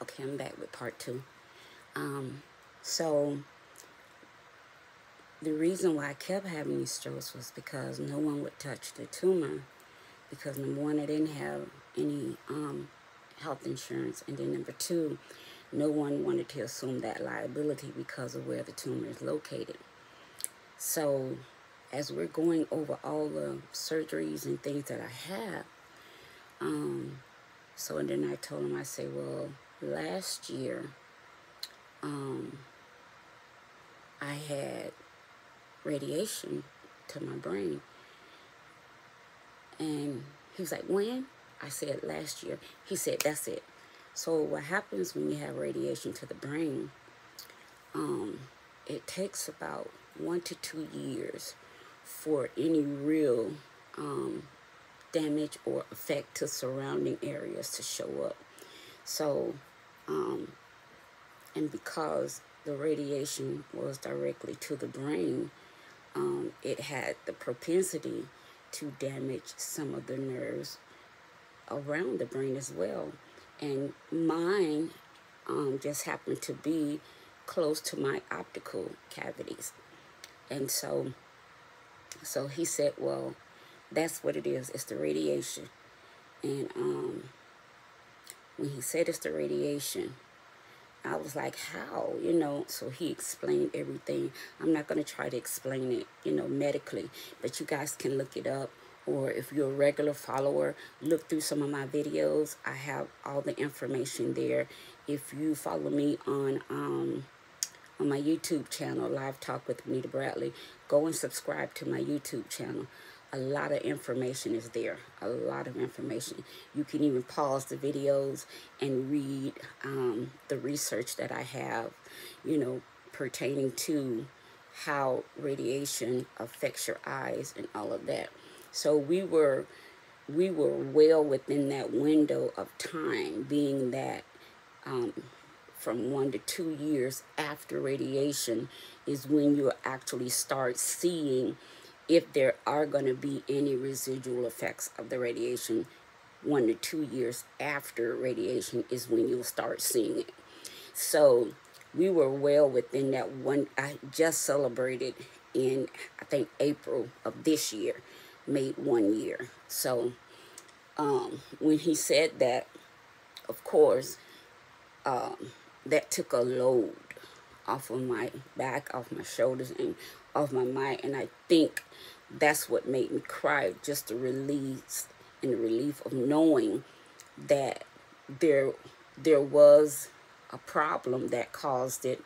Okay, I'm back with part two. So the reason why I kept having these strokes was because no one would touch the tumor. Because number one, I didn't have any health insurance, and then number two, no one wanted to assume that liability because of where the tumor is located. So as we're going over all the surgeries and things that I have, so and then I told him, I say, well, last year, I had radiation to my brain. And he was like, when? I said, last year. He said, that's it. So what happens when you have radiation to the brain, it takes about 1 to 2 years for any real damage or effect to surrounding areas to show up. So, and because the radiation was directly to the brain, it had the propensity to damage some of the nerves around the brain as well. And mine just happened to be close to my optical cavities. And so he said, well, that's what it is. It's the radiation. And when he said it's the radiation, I was like, how? So he explained everything. I'm not going to try to explain it, medically, but you guys can look it up. Or if you're a regular follower, look through some of my videos. I have all the information there. If you follow me on my YouTube channel, Live Talk with Anita Bradley, go and subscribe to my YouTube channel. A lot of information is there. A lot of information. You can even pause the videos and read the research that I have, pertaining to how radiation affects your eyes and all of that. So we were well within that window of time, being that from 1 to 2 years after radiation is when you actually start seeing if there are going to be any residual effects of the radiation. 1 to 2 years after radiation is when you'll start seeing it. So we were well within that one. I just celebrated in, I think, April of this year, made 1 year. So when he said that, of course, that took a load off of my back, off my shoulders, and off my mind. And I think that's what made me cry, just the release and the relief of knowing that there was a problem that caused it,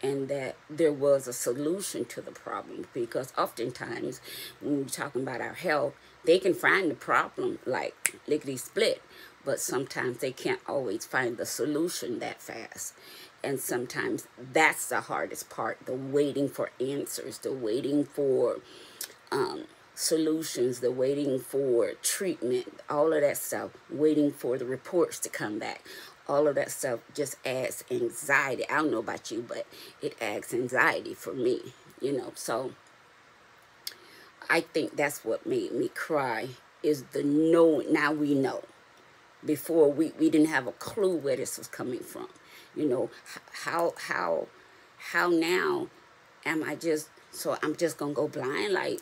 and that there was a solution to the problem. Because oftentimes when we're talking about our health, they can find the problem like lickety split, but sometimes they can't always find the solution that fast. And sometimes that's the hardest part, the waiting for answers, the waiting for solutions, the waiting for treatment, all of that stuff, waiting for the reports to come back. All of that stuff just adds anxiety. I don't know about you, but it adds anxiety for me, So I think that's what made me cry, is the knowing. Now we know. Before we didn't have a clue where this was coming from. How now am I just, so I'm just gonna go blind? Like,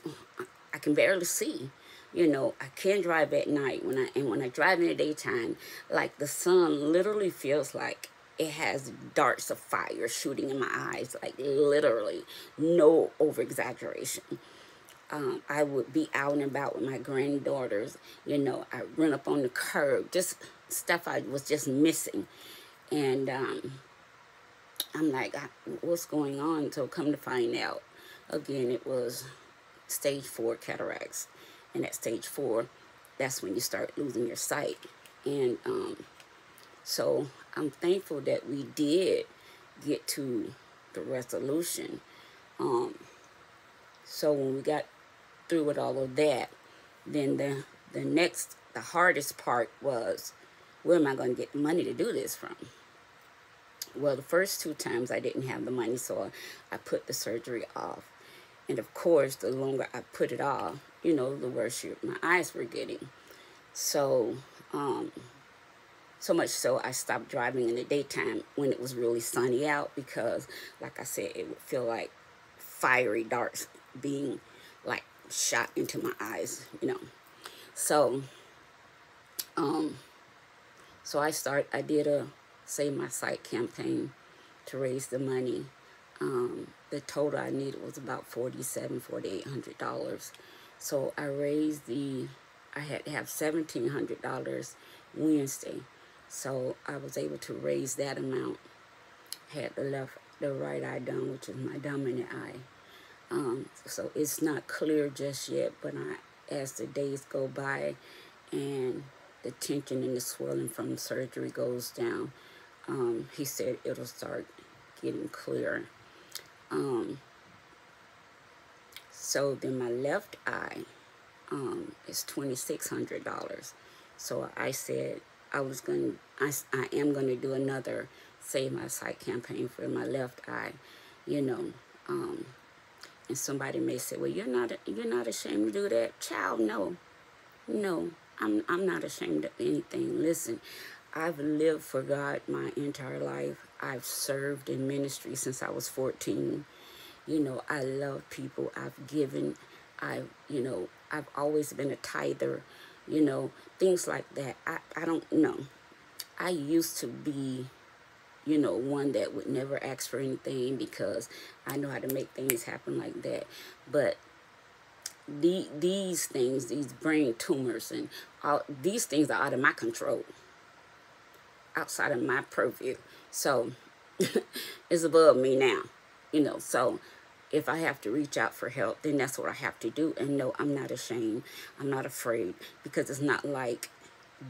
I can barely see. I can't drive at night. When I drive in the daytime, like, the sun literally feels like it has darts of fire shooting in my eyes, like literally, no over exaggeration. I would be out and about with my granddaughters. I run up on the curb, just stuff I was just missing. And I'm like, what's going on? So come to find out, again, it was stage 4 cataracts. And at stage 4, that's when you start losing your sight. And so I'm thankful that we did get to the resolution. So when we got through with all of that, then the hardest part was, where am I going to get the money to do this from? Well, the first 2 times I didn't have the money, so I put the surgery off. And of course, the longer I put it off, the worse my eyes were getting. So So much so I stopped driving in the daytime when it was really sunny out, because, like I said, it would feel like fiery darts being like shot into my eyes, you know. So, um, so I did a Save My Sight campaign to raise the money. The total I needed was about $4,800. So I had to have $1,700 Wednesday. So I was able to raise that amount. Had the right eye done, which is my dominant eye. So it's not clear just yet, but as the days go by and the tension and the swelling from the surgery goes down, he said it'll start getting clearer. So then my left eye is $2,600. So I said I am going to do another Save My Sight campaign for my left eye, you know. And somebody may say, well, you're not ashamed to do that. Child, no, I'm not ashamed of anything. Listen, I've lived for God my entire life. I've served in ministry since I was 14. You know, I love people. I've given. I've always been a tither. You know, things like that. I don't know. I used to be, one that would never ask for anything because I know how to make things happen like that. But these things, these brain tumors and all these things are out of my control, outside of my purview. So it's above me now, so if I have to reach out for help, then that's what I have to do. And no, I'm not ashamed. I'm not afraid, because it's not like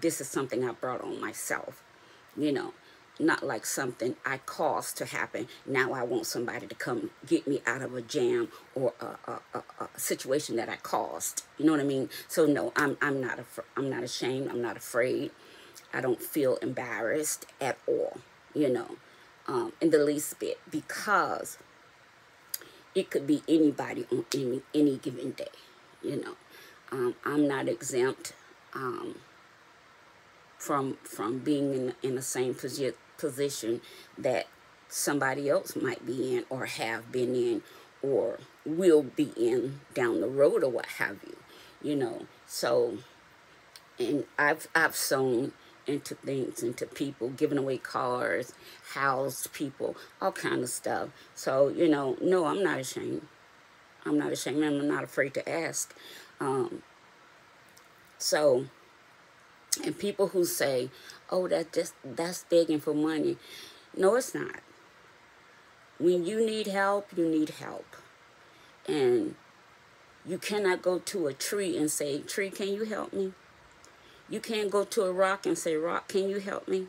this is something I brought on myself, not like something I caused to happen. Now I want somebody to come get me out of a jam or a situation that I caused. You know what I mean? So no, I'm not ashamed. I'm not afraid. I don't feel embarrassed at all, in the least bit, because it could be anybody on any given day, I'm not exempt from being in the same position that somebody else might be in, or have been in, or will be in down the road, or what have you, So, and I've sown into things, into people, giving away cars, housed people, all kind of stuff. So, no, I'm not ashamed. I'm not ashamed, and I'm not afraid to ask. So, and people who say, oh, that's begging for money. No, it's not. When you need help, you need help. And you cannot go to a tree and say, tree, can you help me? You can't go to a rock and say, rock, can you help me?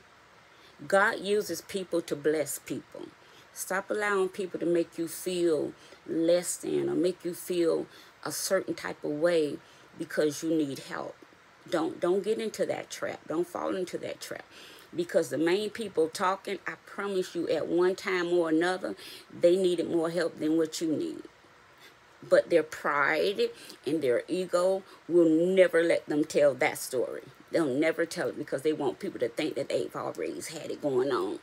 God uses people to bless people. Stop allowing people to make you feel less than, or make you feel a certain type of way because you need help. Don't get into that trap. Don't fall into that trap. Because the main people talking, I promise you, at one time or another, they needed more help than what you need. But their pride and their ego will never let them tell that story. They'll never tell it, because they want people to think that they've always had it going on,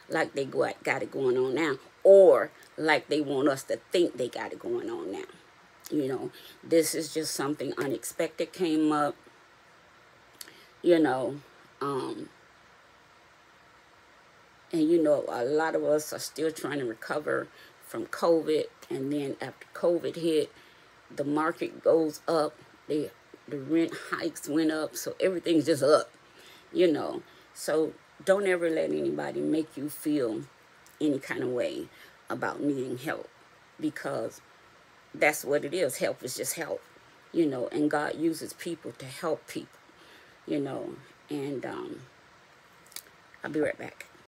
like they got it going on now, or like they want us to think they got it going on now. This is just something unexpected came up, and a lot of us are still trying to recover from COVID. And then after COVID hit, the market goes up, the rent hikes went up, so everything's just up, So don't ever let anybody make you feel any kind of way about needing help, because that's what it is. Help is just help, and God uses people to help people, and I'll be right back.